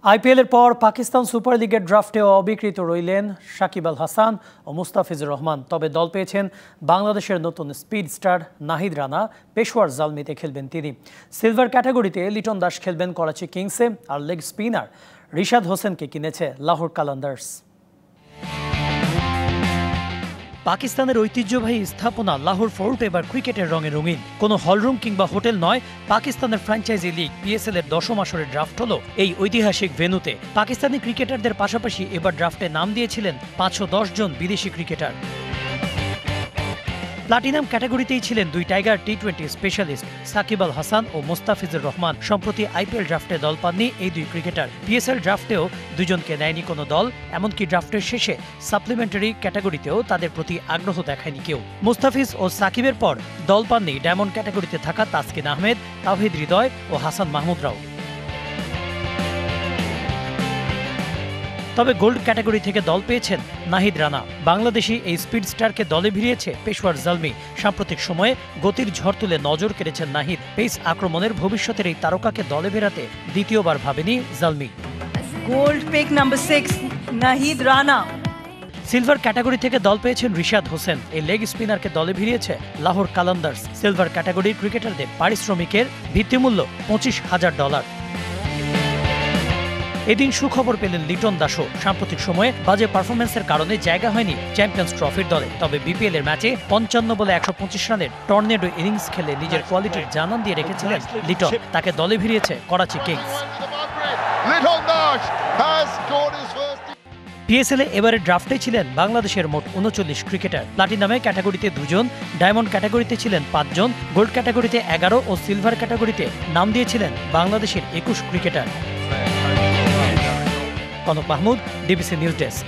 আইপিএলের পর পাকিস্তান সুপার লিগের ড্রাফটেও অবিকৃত রইলেন সাকিব আল হাসান ও মুস্তাফিজুর রহমান। তবে দল পেয়েছেন বাংলাদেশের নতুন স্পিড স্টার নাহিদ রানা। পেশোয়ার জালমিতে খেলবেন তিনি। সিলভার ক্যাটাগরিতে লিটন দাস খেলবেন করাচি কিংসে, আর লেগ স্পিনার রিশাদ হোসেনকে কিনেছে লাহোর কালান্দার্স। পাকিস্তানের ঐতিহ্যবাহী স্থাপনা লাহোর ফোর্ট এবার ক্রিকেটের রঙে রঙিন। কোনো হলরুম কিংবা হোটেল নয়, পাকিস্তানের ফ্র্যাঞ্চাইজি লিগ পিএসএল এর 10ম আসরের ড্রাফট হলো এই ঐতিহাসিক ভেন্যুতে। পাকিস্তানি ক্রিকেটারদের পাশাপাশি এবার ড্রাফটে নাম দিয়েছিলেন 510 জন বিদেশি ক্রিকেটার। প্লাটিনাম ক্যাটাগরিতেই ছিলেন দুই টাইগার টি-20 স্পেশালিস্ট সাকিব আল হাসান ও মুস্তাফিজুর রহমান। সম্প্রতি আইপিএল ড্রাফটে দল পাননি এই দুই ক্রিকেটার। পিএসএল ড্রাফটেও দুজনকে নেয়নি কোনো দল, এমনকি ড্রাফটের শেষে সাপ্লিমেন্টারি ক্যাটাগরিতেও তাদের প্রতি আগ্রহ দেখায়নি কেউ। মুস্তাফিজ ও সাকিবের পর দল পাননি ডায়মন্ড ক্যাটাগরিতে থাকা তাসকিন আহমেদ, তাওহিদ হৃদয় ও হাসান মাহমুদরাও। তবে গোল্ড ক্যাটাগরি থেকে দল পেয়েছেন নাহিদ রানা। বাংলাদেশি এই স্পিড স্টারকে দলে ভিড়িয়েছে পেশোয়ার জালমি। সাম্প্রতিক সময়ে গতির ঝড় তুলে নজর কেড়েছেন নাহিদ। পেস আক্রমণের ভবিষ্যতের এই তারকাকে দলে ফেরাতে দ্বিতীয়বার ভাবেনি Zalmi. Gold pick number 6 Nahid Rana. Silver category থেকে দল পেয়েছেন রিশাদ হোসেন। এই লেগ স্পিনারকে দলে ভিড়িয়েছে লাহোর কালান্দার্স। সিলভার ক্যাটাগরির ক্রিকেটারদের পারিশ্রমিকের ভিত্তিমূল্য $25,000। এদিন সুখবর পেলেন লিটন দাসও। সাম্প্রতিক সময়ে বাজে পারফরমেন্সের কারণে জায়গা হয়নি চ্যাম্পিয়ন্স ট্রফির দলে। তবে বিপিএল এর ম্যাচে 55 বলে 125 রানের টর্নেডো ইনিংস খেলে নিজের কোয়ালিটির জানান দিয়ে রেখেছিলেন লিটন। তাকে দলে ভিড়িয়েছে করাচি কিংস। পিএসএল এ এবারে ড্রাফটে ছিলেন বাংলাদেশের মোট 39 ক্রিকেটার। প্লাটিনামে ক্যাটাগরিতে 2 জন, ডায়মন্ড ক্যাটাগরিতে ছিলেন 5 জন, গোল্ড ক্যাটাগরিতে 11 ও সিলভার ক্যাটাগরিতে নাম দিয়েছিলেন বাংলাদেশের 21 cricketer. Kanak Mahmud, DBC news desk.